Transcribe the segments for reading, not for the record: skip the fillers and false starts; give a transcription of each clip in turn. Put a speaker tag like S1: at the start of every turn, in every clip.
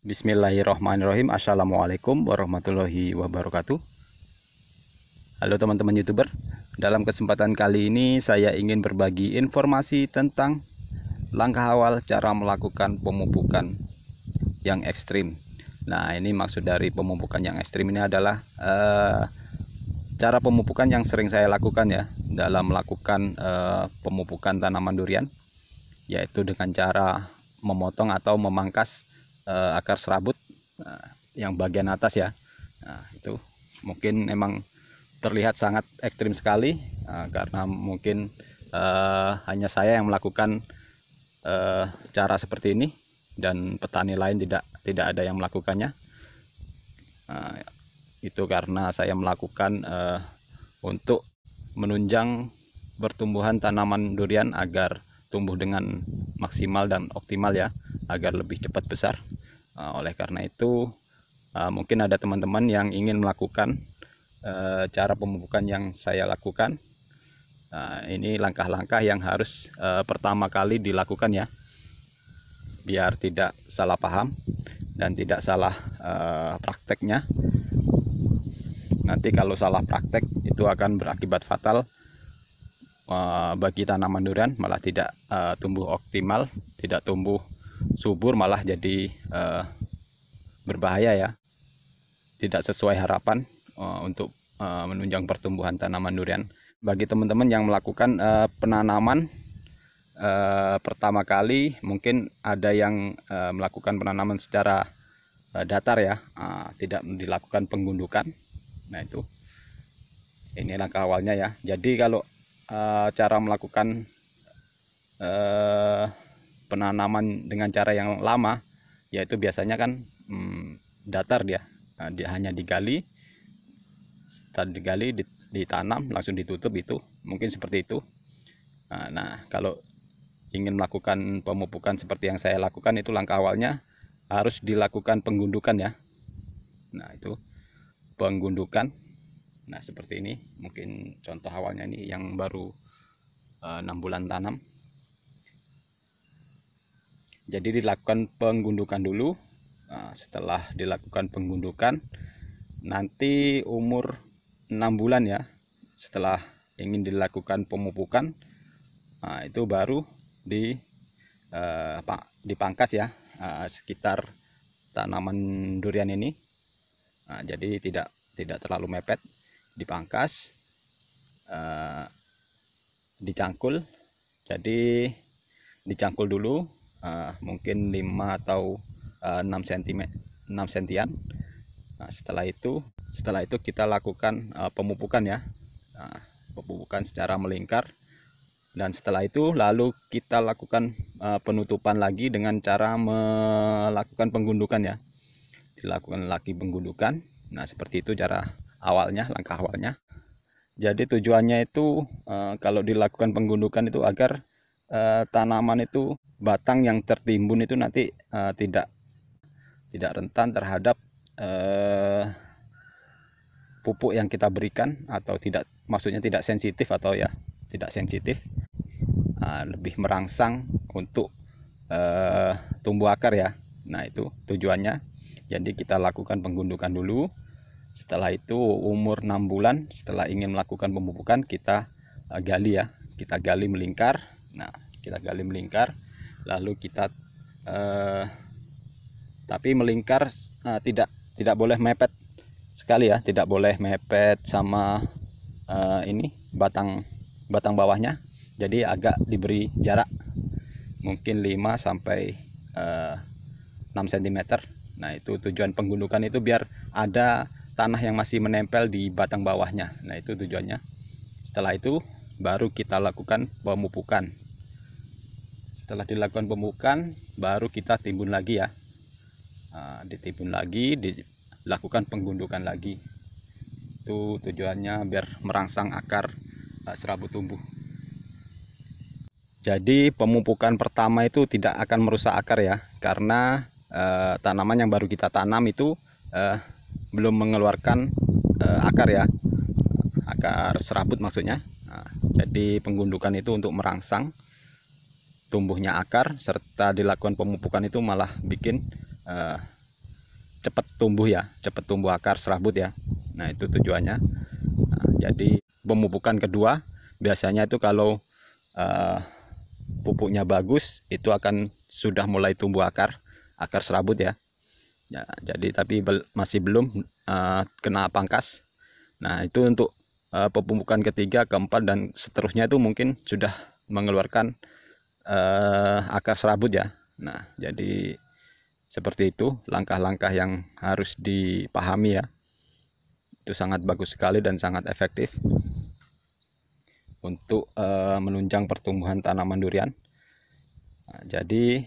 S1: Bismillahirrahmanirrahim. Assalamualaikum warahmatullahi wabarakatuh. Halo teman-teman YouTuber. Dalam kesempatan kali ini saya ingin berbagi informasi tentang langkah awal cara melakukan pemupukan yang ekstrim. Nah, ini maksud dari pemupukan yang ekstrim ini adalah cara pemupukan yang sering saya lakukan ya dalam melakukan pemupukan tanaman durian, yaitu dengan cara memotong atau memangkas akar serabut yang bagian atas ya. Nah, itu mungkin emang terlihat sangat ekstrim sekali karena mungkin hanya saya yang melakukan cara seperti ini dan petani lain tidak ada yang melakukannya. Itu karena saya melakukan untuk menunjang pertumbuhan tanaman durian agar tumbuh dengan maksimal dan optimal ya, agar lebih cepat besar. Oleh karena itu mungkin ada teman-teman yang ingin melakukan cara pemupukan yang saya lakukan. Ini langkah-langkah yang harus pertama kali dilakukan ya, biar tidak salah paham dan tidak salah prakteknya. Nanti kalau salah praktek itu akan berakibat fatal bagi tanaman durian, malah tidak tumbuh optimal, tidak tumbuh subur, malah jadi berbahaya ya, tidak sesuai harapan untuk menunjang pertumbuhan tanaman durian. Bagi teman-teman yang melakukan penanaman pertama kali, mungkin ada yang melakukan penanaman secara datar ya, tidak dilakukan penggundukan. Nah, ini langkah awalnya ya. Jadi kalau cara melakukan penanaman dengan cara yang lama, yaitu biasanya kan datar dia, dia hanya digali, setelah digali ditanam langsung ditutup, itu mungkin seperti itu. Nah, kalau ingin melakukan pemupukan seperti yang saya lakukan, itu langkah awalnya harus dilakukan penggundukan ya. Nah, itu penggundukan. Nah, seperti ini mungkin contoh awalnya, ini yang baru 6 bulan tanam. Jadi dilakukan penggundukan dulu. Setelah dilakukan penggundukan, nanti umur 6 bulan ya, setelah ingin dilakukan pemupukan, itu baru dipangkas ya, sekitar tanaman durian ini. Jadi tidak terlalu mepet, dipangkas, dicangkul. Jadi dicangkul dulu mungkin 5 atau 6 cm, 6 sentian. Nah, setelah itu kita lakukan pemupukan ya, pemupukan secara melingkar. Dan setelah itu lalu kita lakukan penutupan lagi dengan cara melakukan penggundukan ya, dilakukan lagi penggundukan. Nah, seperti itu cara awalnya, langkah awalnya. Jadi tujuannya itu kalau dilakukan penggundukan itu agar tanaman itu, batang yang tertimbun itu nanti tidak rentan terhadap pupuk yang kita berikan, atau tidak, maksudnya tidak sensitif, atau ya tidak sensitif, lebih merangsang untuk tumbuh akar ya. Nah, itu tujuannya. Jadi kita lakukan penggundukan dulu. Setelah itu umur 6 bulan setelah ingin melakukan pemupukan, kita gali ya, kita gali melingkar. Nah, kita gali melingkar, lalu kita tapi melingkar tidak boleh mepet sekali ya, tidak boleh mepet sama ini batang bawahnya. Jadi agak diberi jarak mungkin 5 sampai 6 cm. Nah, itu tujuan penggundukan itu biar ada tanah yang masih menempel di batang bawahnya. Nah, itu tujuannya. Setelah itu baru kita lakukan pemupukan. Setelah dilakukan pemupukan, baru kita timbun lagi ya. Ditimbun lagi, dilakukan penggundukan lagi. Itu tujuannya biar merangsang akar serabut tumbuh. Jadi pemupukan pertama itu tidak akan merusak akar ya, karena tanaman yang baru kita tanam itu belum mengeluarkan akar ya, akar serabut maksudnya. Jadi penggundukan itu untuk merangsang tumbuhnya akar, serta dilakukan pemupukan itu malah bikin cepat tumbuh ya, cepat tumbuh akar serabut ya. Nah itu tujuannya. Nah, jadi pemupukan kedua biasanya itu kalau pupuknya bagus itu akan sudah mulai tumbuh akar serabut ya. Ya, jadi tapi masih belum kena pangkas. Nah itu untuk pemupukan ketiga, keempat dan seterusnya itu mungkin sudah mengeluarkan akar serabut ya. Nah jadi seperti itu langkah-langkah yang harus dipahami ya. Itu sangat bagus sekali dan sangat efektif untuk menunjang pertumbuhan tanaman durian. Nah, jadi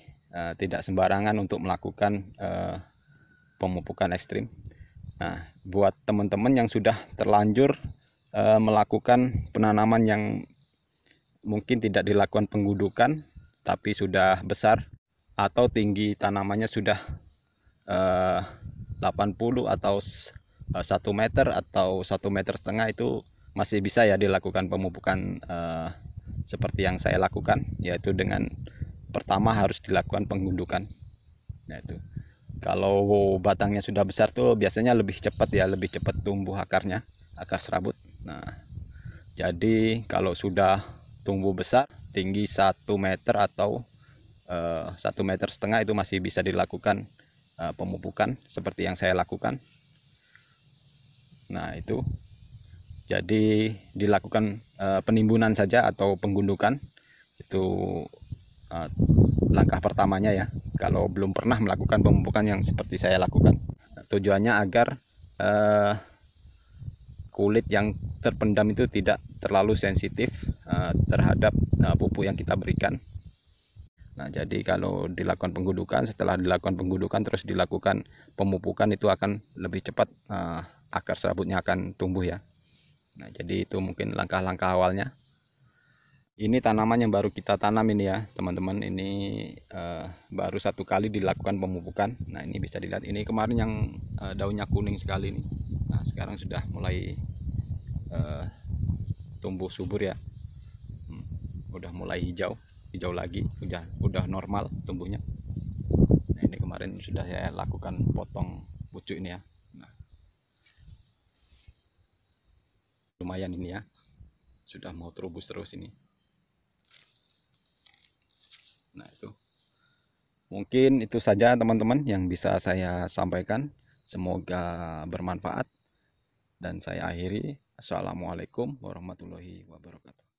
S1: tidak sembarangan untuk melakukan pemupukan ekstrim. Nah, buat teman-teman yang sudah terlanjur melakukan penanaman yang mungkin tidak dilakukan penggundukan tapi sudah besar atau tinggi tanamannya sudah 80 atau 1 meter atau 1,5 meter itu masih bisa ya dilakukan pemupukan seperti yang saya lakukan, yaitu dengan pertama harus dilakukan penggundukan. Nah itu kalau batangnya sudah besar tuh biasanya lebih cepat ya, lebih cepat tumbuh akarnya, akar serabut. Nah jadi kalau sudah tumbuh besar tinggi 1 meter atau 1,5 meter itu masih bisa dilakukan pemupukan seperti yang saya lakukan. Nah itu jadi dilakukan penimbunan saja atau penggundukan itu langkah pertamanya ya, kalau belum pernah melakukan pemupukan yang seperti saya lakukan. Nah, tujuannya agar kulit yang terpendam itu tidak terlalu sensitif terhadap pupuk yang kita berikan. Nah jadi kalau dilakukan penggundukan, setelah dilakukan penggundukan terus dilakukan pemupukan itu akan lebih cepat akar serabutnya akan tumbuh ya. Nah jadi itu mungkin langkah-langkah awalnya. Ini tanaman yang baru kita tanam ini ya teman-teman, ini baru 1 kali dilakukan pemupukan. Nah ini bisa dilihat, ini kemarin yang daunnya kuning sekali nih. Nah sekarang sudah mulai tumbuh subur ya, udah mulai hijau lagi, udah normal tumbuhnya. Nah ini kemarin sudah saya lakukan potong pucuk ini ya. Nah, lumayan ini ya, sudah mau terubus terus ini. Nah itu mungkin itu saja teman-teman yang bisa saya sampaikan, semoga bermanfaat dan saya akhiri. Assalamualaikum warahmatullahi wabarakatuh.